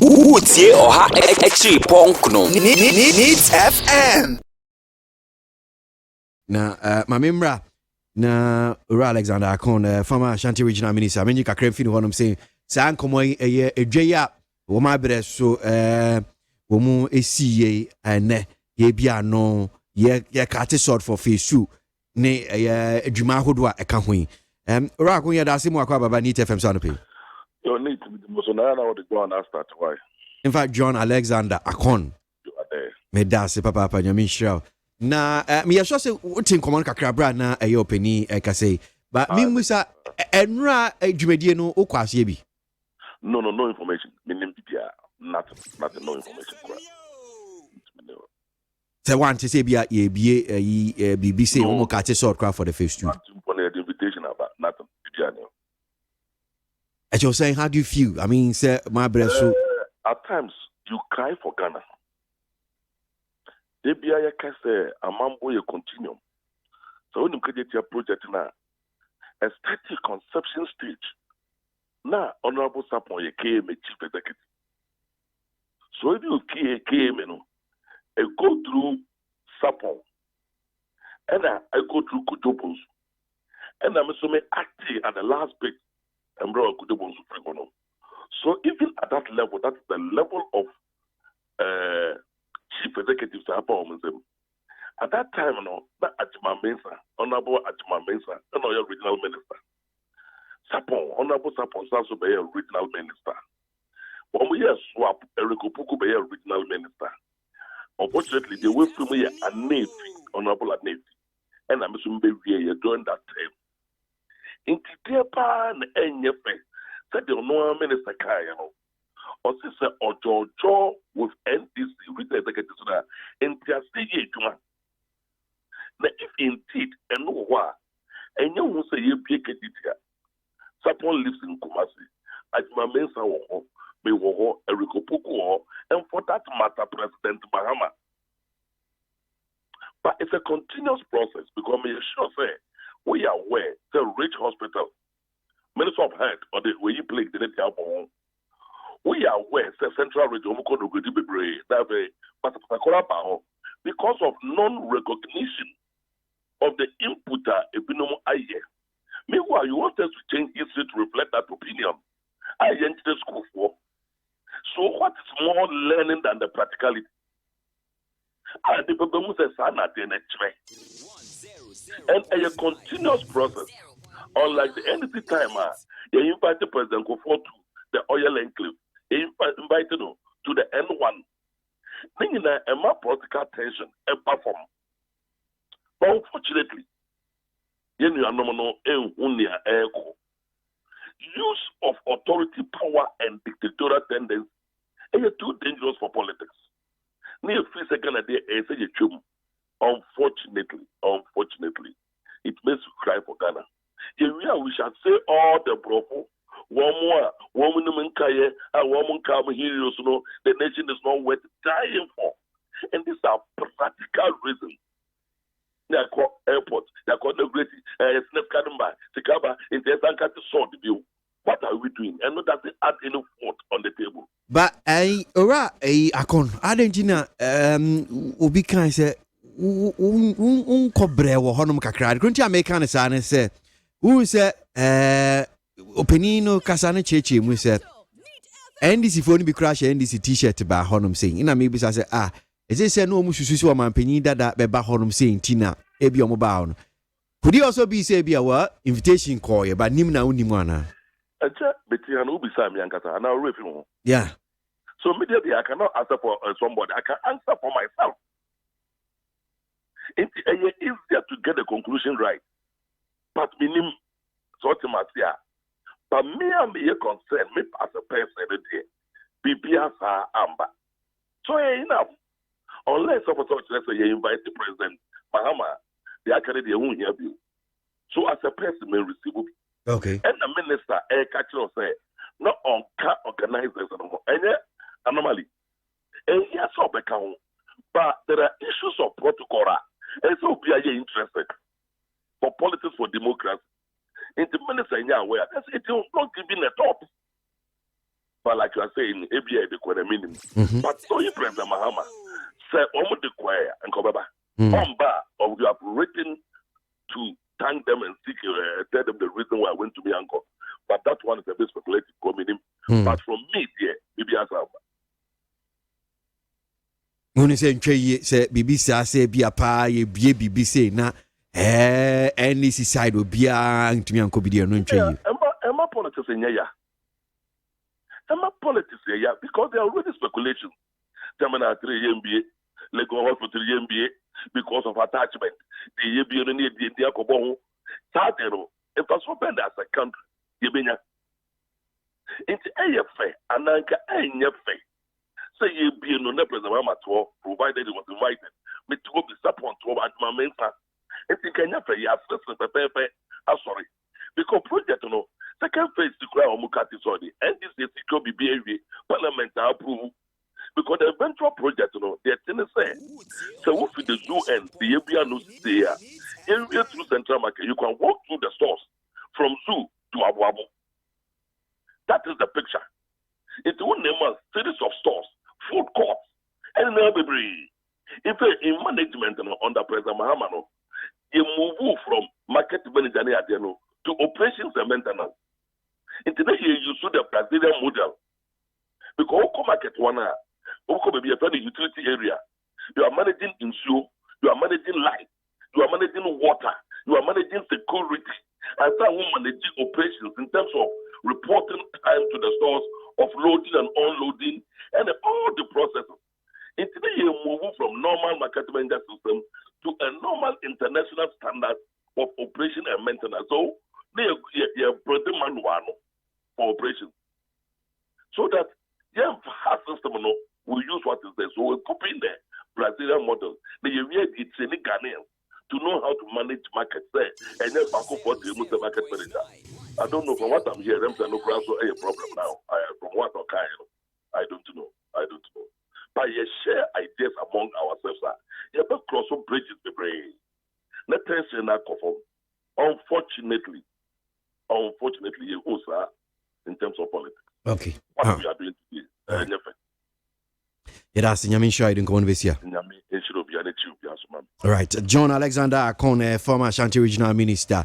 Utie oha echi ponkno. Needs FM. Na mamemra na Ura Alexander Akon former Ashanti regional minister menyi kakra fi no say san komo eye edweya wo ma bre so wo mu esiye ene ye bia no ye cut short for phase 2 ne adwuma hodo a eka hoyi Ura Akon ye da se mu akwa baba Neat FM so anope you need so na what the go and start why in fact John Alexander Akon me da se papa nyame hira na me yasho se wotin common kakra bra na openi ka say but me musa enra adwumadie no okwase bi no information meaning bibia nothing no information say want to say bia ye bie bibi say omo ka te sort for the phase 2 the invitation about nothing bibia no as you're saying how do you feel I mean say my brother at times you cry for Ghana. They be a case a mambo you continue. So when you create your project now, a static conception stage. Now, Honorable Sapon, you came a chief executive. So if you came, I go through Sapon, and I go through Kutobos, and I'm so acting at the last bit, and bro Kutobos. So even at that level, that's the level of chief executives at that time, that Ajima Mensah, Honorable Ajima Mensah, your regional minister. Sapon, Honorable Sapon also be a regional minister. When we hear swap, Eriko Puku be a regional minister. Unfortunately, they went from me a Navy, Honorable a Navy, and I'm assuming you're during that time. In Titepa and Enyefe, said the no minister Kayano. Or sister or Jojo with NDC with the executives in Tiasi Juma. Now, if indeed and no why, and you will say you pick it here. Sapon lives in Kumasi, Ajima Mensah Mewo, Eriko Puku, and for that matter, President Mahama. But it's a continuous process because me sure say we are aware the Rich Hospital, Minister of Health, or the way you play the net album. We are aware the Central Region because of non-recognition of the inputter economic aye. Meanwhile, you want us to change history to reflect that opinion. I entered school for. So what is more learning than the practicality? And the people say and a continuous process. Unlike the NDC timer, they invited President Kufuor to the oil enclave. They invited him to the N1. Meaning a more political tension and perform. But unfortunately, use of authority, power, and dictatorial tendencies are too dangerous for politics. Near 3 seconds a day, unfortunately, it makes you cry for Ghana. We shall say all the bravo. One more, woman, heroes, the nation is not worth dying for. And these are practical reasons. They are called airports, they are called the great Snap Kadamba, Sikaba, in the Sanka to sort the view. What are we doing? And not that they add any fault on the table. But Akon, Argentina, Obi can say, Cobre or Honum Kakra, couldn't you make an say, who said, Openino Casana Chechi, we said, NDC phone be crash NDC t-shirt by Honum saying, in a maybe I said, is this no Mususu man penny that by Honum saying Tina, Ebio Mobile? Could you also be say be a invitation call you, but Nimna Unimana? Between Ubi Sami and Kata, and I'll review. Yeah. So immediately I cannot answer for somebody, I can answer for myself. It's easier to get the conclusion right. But minimum sort of material. But me and me concern me as a person today. BBS Amba. So enough. Unless of course you invite the president Mahama, they actually they won't hear you. So as a person may receive it. Okay. And the minister catch say not on car organizers and anomaly. And yes, but there are issues of protocol. And so we are interested for politics for democracy. In the minister in your way, it will not giving a thought. But like you are saying, ABA the minimum. But so you President Mahama say almost the choir and Kobaba. Or you have written to thank them and seek tell them the reason why I went to be uncle. But that one is a bit speculative coming. But from me, yeah, maybe as when you say BBC say be a pa ye BBC na NDC side will be to me uncle be no trade. Emma politics in ya. Emma politics yeah, because there are already speculations. Terminal 3 MBA, Lagos Hospital MBA, because of attachment. The MBA need the Akobon. Tatero, if I so bend as a country, Yebenya. It's a fair, and I can't fair. Say you be no President Amateur, provided it was invited. Me to go be support to my main fan. If you can never have assessment, I'm sorry. Because project, no, second phase to cry on Mukati Sodi, and this is to be behavior, parliament approve. Because the eventual project, no, they're say. So, what with the zoo and the area no there, area through Central Market, you can walk through the stores from zoo to Abu Abu. That is the picture. It will name a series of stores, food courts, and every. If in management under President Mahama, you move from market management to operations and maintenance. In today, you use the Brazilian model. Because you market one, you be a utility area. You are managing insurance, you are managing light, you are managing water, you are managing security, and some managing operations in terms of reporting time to the stores of loading and unloading and all the processes. In today, you move from normal market management system to a normal international standard of operation and maintenance. So, you're building manual for operation. So that your system will use what is there. So, we're copying the Brazilian model. It's any Ghanaian to know how to manage markets there. And then back for the market manager. I don't know from what I'm hearing, there's no problem now. From what I don't know. But you share ideas among ourselves. You have cross some bridges the brain. Let us say that conform. Unfortunately, you also in terms of politics. Okay. What we are doing today. That's Nyamin Shai in Convesia. All right. John Alexander Akon, former Ashanti Regional Minister.